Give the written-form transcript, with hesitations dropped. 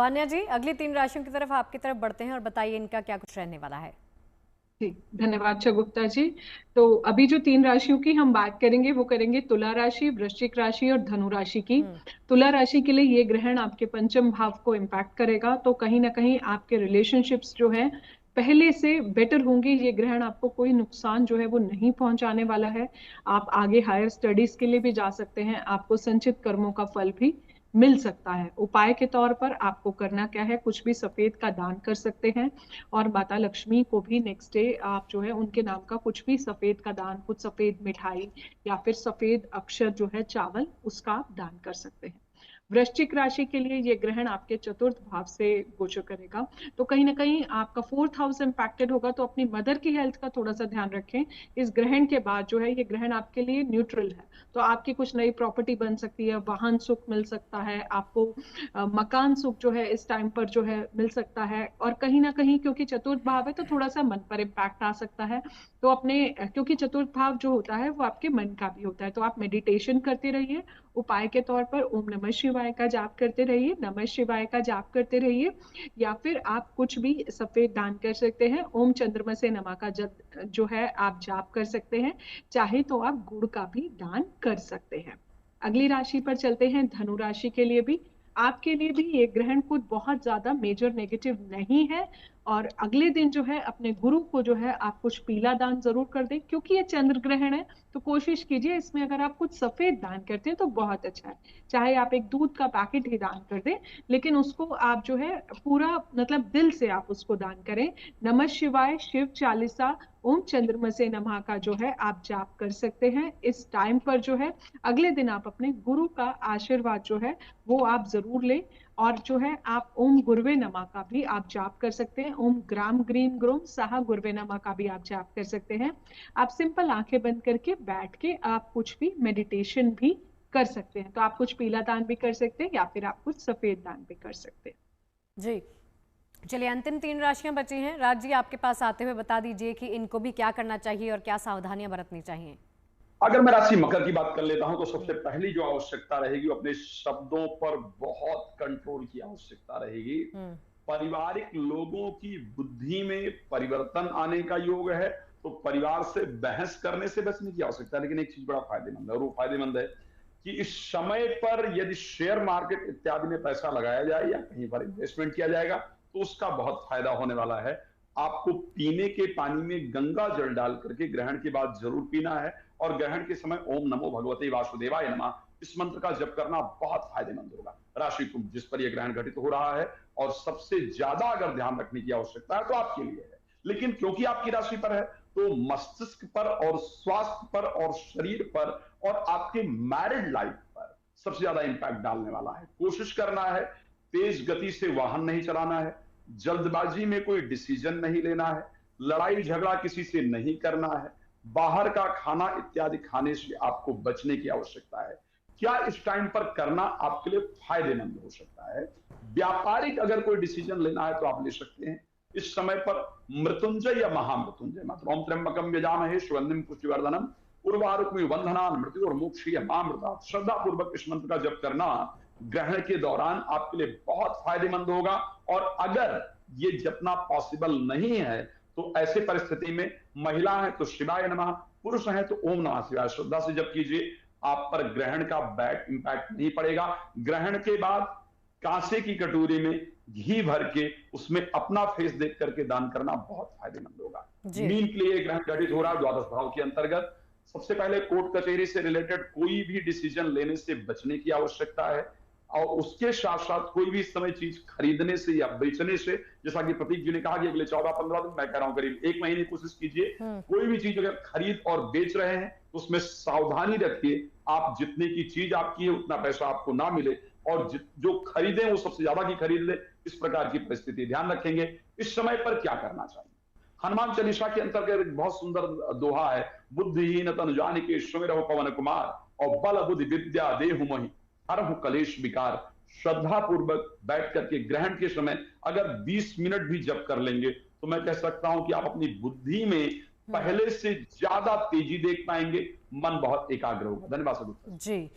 वान्या जी, अगली 3 राशियों की तरफ आपकी तरफ बढ़ते हैं और बताइए इनका क्या कुछ रहने वाला है। जी, धन्यवाद गुप्ता जी। तो अभी जो 3 राशियों की हम बात करेंगे वो करेंगे तुला राशि, वृश्चिक राशि और धनु राशि की। हुँ। तुला राशि के लिए ये ग्रहण आपके पंचम भाव को इम्पैक्ट करेगा, तो कहीं ना कहीं आपके रिलेशनशिप्स जो है पहले से बेटर होंगे। ये ग्रहण आपको कोई नुकसान जो है वो नहीं पहुंचाने वाला है। आप आगे हायर स्टडीज के लिए भी जा सकते हैं। आपको संचित कर्मों का फल भी मिल सकता है। उपाय के तौर पर आपको करना क्या है, कुछ भी सफेद का दान कर सकते हैं। और माता लक्ष्मी को भी नेक्स्ट डे आप जो है उनके नाम का कुछ भी सफेद का दान, कुछ सफेद मिठाई या फिर सफेद अक्षर जो है चावल, उसका आप दान कर सकते हैं। वृश्चिक राशि के लिए ये ग्रहण आपके चतुर्थ भाव से गोचर करेगा, तो कहीं ना कहीं आपका फोर्थ हाउस इंपैक्टेड होगा। तो अपनी मदर की हेल्थ का थोड़ा सा ध्यान रखें। इस ग्रहण के बाद जो है ये ग्रहण आपके लिए न्यूट्रल है, तो आपकी कुछ नई प्रॉपर्टी बन सकती है, वाहन सुख मिल सकता है आपको, मकान सुख जो है इस टाइम पर जो है मिल सकता है। और कहीं ना कहीं क्योंकि चतुर्थ भाव है तो थोड़ा सा मन पर इम्पैक्ट आ सकता है। तो अपने क्योंकि चतुर्थ भाव जो होता है वो आपके मन का भी होता है, तो आप मेडिटेशन करते रहिए। उपाय के तौर पर ओम नमः शिवाय का जाप करते रहिए, नमः शिवाय का जाप करते रहिए। या फिर आप कुछ भी सफेद दान कर सकते हैं। ओम चंद्रमा से नमा का जप जो है आप जाप कर सकते हैं। चाहे तो आप गुड़ का भी दान कर सकते हैं। अगली राशि पर चलते हैं, धनु राशि के लिए भी आपके लिए भी ये ग्रहण कुछ बहुत ज्यादा मेजर नेगेटिव नहीं है। और अगले दिन जो है अपने गुरु को जो है आप कुछ पीला दान जरूर कर दें, क्योंकि ये चंद्र ग्रहण है। तो कोशिश कीजिए इसमें अगर आप कुछ सफेद दान करते हैं तो बहुत अच्छा है। चाहे आप एक दूध का पैकेट ही दान कर दें, लेकिन उसको आप जो है पूरा मतलब दिल से आप उसको दान करें। नमः शिवाय, शिव चालीसा, ओम चंद्रमा से नमः का जो है आप जाप कर सकते हैं इस टाइम पर जो है। अगले दिन आप अपने गुरु का आशीर्वाद जो है वो आप जरूर लें। और जो है आप ओम गुरुवे नमः का भी आप जाप कर सकते हैं। ओम ग्राम ग्रीम ग्रोम साहा गुरुवे नमः का भी आप जाप कर सकते हैं। आप सिंपल आंखें बंद करके बैठ के आप कुछ भी मेडिटेशन भी कर सकते हैं। तो आप कुछ पीला दान भी कर सकते हैं या फिर आप कुछ सफेद दान भी कर सकते हैं। जी, चलिए अंतिम 3 राशियाँ बची हैं। राज जी आपके पास आते हुए बता दीजिए कि इनको भी क्या करना चाहिए और क्या सावधानियाँ बरतनी चाहिए? अगर मैं राशि मकर की बात कर लेता हूं तो सबसे हुँ। पहली जो आवश्यकता रहेगी वो अपने शब्दों पर बहुत कंट्रोल की आवश्यकता रहेगी। हुँ। पारिवारिक लोगों की बुद्धि में परिवर्तन आने का योग है, तो परिवार से बहस करने से बचने की आवश्यकता है। लेकिन एक चीज बड़ा फायदेमंद है, और वो फायदेमंद है कि इस समय पर यदि शेयर मार्केट इत्यादि में पैसा लगाया जाए या कहीं पर इन्वेस्टमेंट किया जाएगा तो उसका बहुत फायदा होने वाला है। आपको पीने के पानी में गंगा जल डाल करके ग्रहण के बाद जरूर पीना है, और ग्रहण के समय ओम नमो भगवते वासुदेवाय नमः इस मंत्र का जप करना बहुत फायदेमंद होगा। राशि कुंभ जिस पर यह ग्रहण घटित हो रहा है, और सबसे ज्यादा अगर ध्यान रखने की आवश्यकता है तो आपके लिए है। लेकिन क्योंकि आपकी राशि पर है तो मस्तिष्क पर और स्वास्थ्य पर और शरीर पर और आपके मैरिड लाइफ पर सबसे ज्यादा इंपैक्ट डालने वाला है। कोशिश करना है तेज गति से वाहन नहीं चलाना है, जल्दबाजी में कोई डिसीजन नहीं लेना है, लड़ाई झगड़ा किसी से नहीं करना है, बाहर का खाना इत्यादि खाने से आपको बचने की आवश्यकता है। क्या इस टाइम पर करना आपके लिए फायदेमंद हो सकता है? व्यापारिक अगर कोई डिसीजन लेना है तो आप ले सकते हैं। इस समय पर मृत्युंजय या महामृत्युंजय मंत्र ओम त्र्यंबकम यजामहे सुगंधिम पुष्टिवर्धनम उर्वारुकमिव बंधनान् मृत्यु और मोक्ष मामृतात् श्रद्धा पूर्वक इस मंत्र का जप करना ग्रहण के दौरान आपके लिए बहुत फायदेमंद होगा। और अगर ये जपना पॉसिबल नहीं है तो ऐसे परिस्थिति में महिला है तो शिवाय नमः, पुरुष है तो ओम नमः शिवाय श्रद्धा से जप कीजिए। आप पर ग्रहण का बैड इंपैक्ट नहीं पड़ेगा। ग्रहण के बाद कांसे की कटोरी में घी भर के उसमें अपना फेस देख करके दान करना बहुत फायदेमंद होगा। जी। मीन के लिए ग्रहण घटित हो रहा है द्वादश भाव के अंतर्गत। सबसे पहले कोर्ट कचहरी से रिलेटेड कोई भी डिसीजन लेने से बचने की आवश्यकता है, और उसके साथ साथ कोई भी इस समय चीज खरीदने से या बेचने से, जैसा कि प्रतीक जी ने कहा कि अगले 14-15 दिन, मैं कह रहा हूं करीब 1 महीने कोशिश कीजिए। हुँ। कोई भी चीज अगर खरीद और बेच रहे हैं तो उसमें सावधानी रखिए। आप जितने की चीज आपकी है उतना पैसा आपको ना मिले, और जो खरीदे वो सबसे ज्यादा की खरीद ले, इस प्रकार की परिस्थिति ध्यान रखेंगे। इस समय पर क्या करना चाहिए? हनुमान चालीसा के अंतर्गत एक बहुत सुंदर दोहा है, बुद्धिहीन तनु जानिके सुमिरहु पवन कुमार और बल बुद्धि विद्या देहु मोहि हरहु कलेश विकार। श्रद्धा पूर्वक बैठ करके ग्रहण के समय अगर 20 मिनट भी जप कर लेंगे तो मैं कह सकता हूं कि आप अपनी बुद्धि में हुँ। पहले से ज्यादा तेजी देख पाएंगे, मन बहुत एकाग्र होगा। धन्यवाद सर। जी।